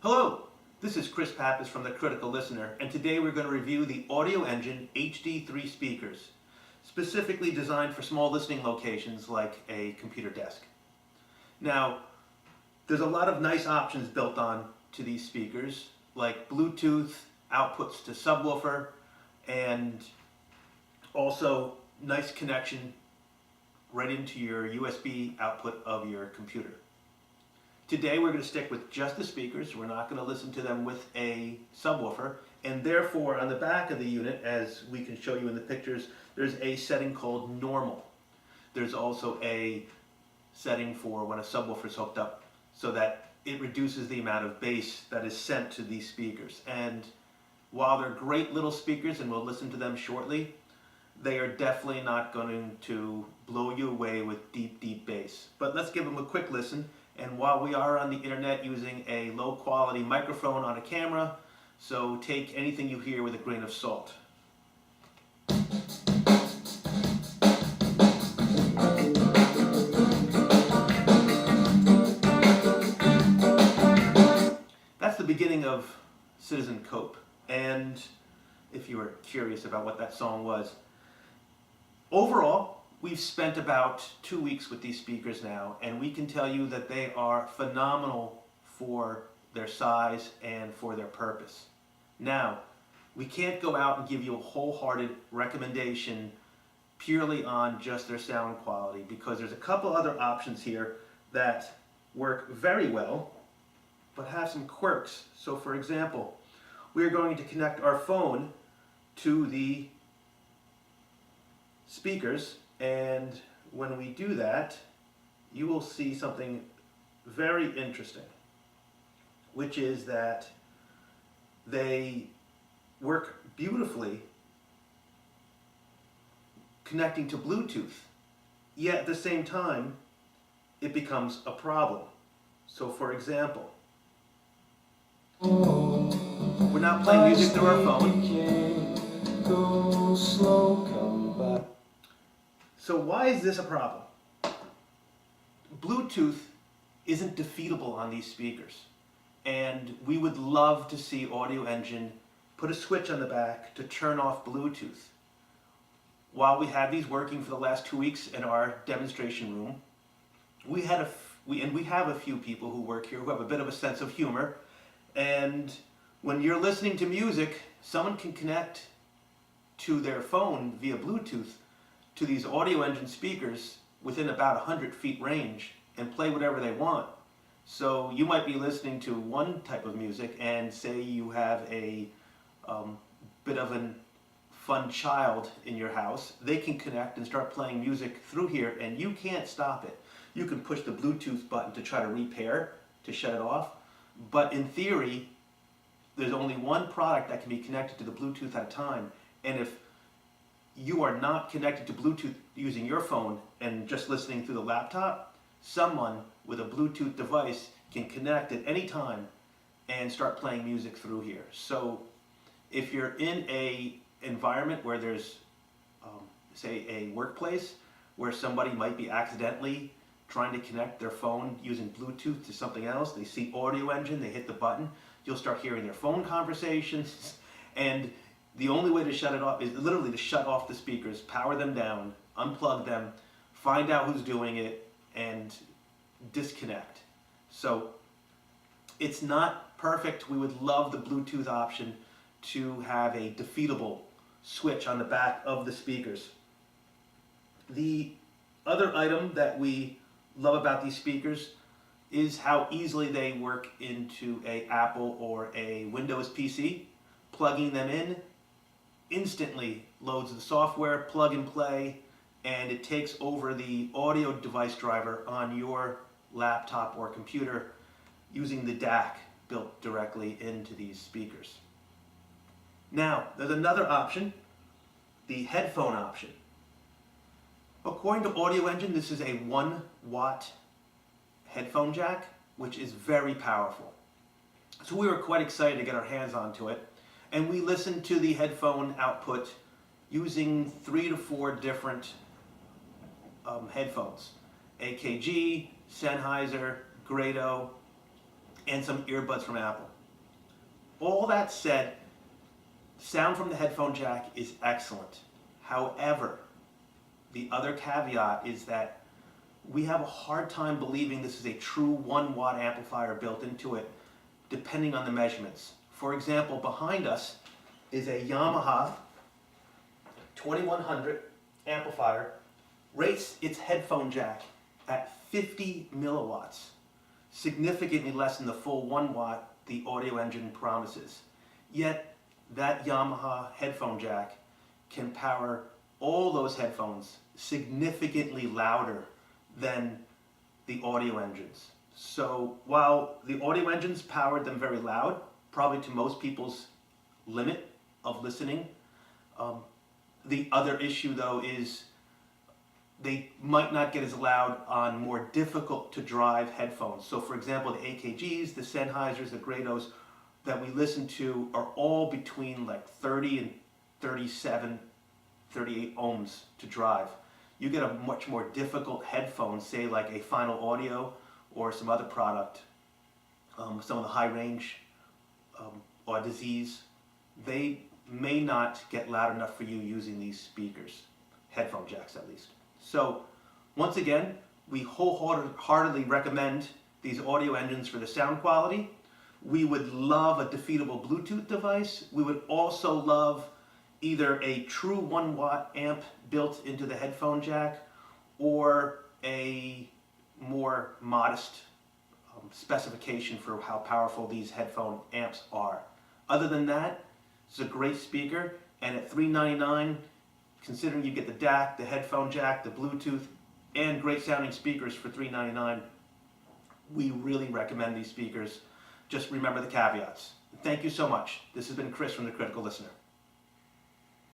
Hello, this is Chris Pappas from The Critical Listener, and today we're going to review the AudioEngine HD3 speakers, specifically designed for small listening locations like a computer desk. Now, there's a lot of nice options built on to these speakers, like Bluetooth, outputs to subwoofer, and also nice connection right into your USB output of your computer. Today we're going to stick with just the speakers. We're not going to listen to them with a subwoofer, and therefore on the back of the unit, as we can show you in the pictures, there's a setting called normal. There's also a setting for when a subwoofer is hooked up so that it reduces the amount of bass that is sent to these speakers. And while they're great little speakers, and we'll listen to them shortly, they are definitely not going to blow you away with deep, deep bass. But let's give them a quick listen. And while we are on the internet using a low quality microphone on a camera, so take anything you hear with a grain of salt. That's the beginning of Citizen Cope. And if you were curious about what that song was, overall, we've spent about 2 weeks with these speakers now, and we can tell you that they are phenomenal for their size and for their purpose. Now, we can't go out and give you a wholehearted recommendation purely on just their sound quality, because there's a couple other options here that work very well, but have some quirks. So for example, we're going to connect our phone to the speakers, and when we do that, you will see something very interesting, which is that they work beautifully connecting to Bluetooth, yet at the same time it becomes a problem. So for example, we're now playing music through our phone. So why is this a problem? Bluetooth isn't defeatable on these speakers, and we would love to see AudioEngine put a switch on the back to turn off Bluetooth. While we had these working for the last 2 weeks in our demonstration room, we have a few people who work here who have a bit of a sense of humor, and when you're listening to music, someone can connect to their phone via Bluetooth to these AudioEngine speakers within about 100 feet range and play whatever they want. So you might be listening to one type of music, and say you have a bit of a fun child in your house, they can connect and start playing music through here, and you can't stop it. You can push the Bluetooth button to try to repair, to shut it off, but in theory, there's only one product that can be connected to the Bluetooth at a time, and if you are not connected to Bluetooth using your phone and just listening through the laptop, someone with a Bluetooth device can connect at any time and start playing music through here. So if you're in a environment where there's, say, a workplace where somebody might be accidentally trying to connect their phone using Bluetooth to something else, they see AudioEngine, they hit the button, you'll start hearing their phone conversations, and the only way to shut it off is literally to shut off the speakers, power them down, unplug them, find out who's doing it, and disconnect. So it's not perfect. We would love the Bluetooth option to have a defeatable switch on the back of the speakers. The other item that we love about these speakers is how easily they work into an Apple or a Windows PC. Plugging them in instantly loads the software, plug and play, and it takes over the audio device driver on your laptop or computer using the DAC built directly into these speakers. Now, there's another option, the headphone option. According to AudioEngine, this is a 1-watt headphone jack, which is very powerful. So we were quite excited to get our hands onto it, and we listened to the headphone output using 3 to 4 different headphones. AKG, Sennheiser, Grado, and some earbuds from Apple. All that said, sound from the headphone jack is excellent. However, the other caveat is that we have a hard time believing this is a true 1-watt amplifier built into it, depending on the measurements. For example, behind us is a Yamaha 2100 amplifier, rates its headphone jack at 50 milliwatts, significantly less than the full 1 watt the AudioEngine promises. Yet that Yamaha headphone jack can power all those headphones significantly louder than the AudioEngines. So while the AudioEngines powered them very loud, probably to most people's limit of listening, the other issue though is they might not get as loud on more difficult to drive headphones. So for example, the AKGs, the Sennheisers, the Grados that we listen to are all between like 30 and 37, 38 ohms to drive. You get a much more difficult headphone, say like a Final Audio or some other product, some of the high range Audizes, they may not get loud enough for you using these speakers, headphone jacks at least. So once again, we wholeheartedly recommend these AudioEngines for the sound quality. We would love a defeatable Bluetooth device. We would also love either a true 1-watt amp built into the headphone jack or a more modest specification for how powerful these headphone amps are. Other than that, it's a great speaker, and at $399, considering you get the DAC, the headphone jack, the Bluetooth, and great sounding speakers for $399, we really recommend these speakers. Just remember the caveats. Thank you so much. This has been Chris from The Critical Listener.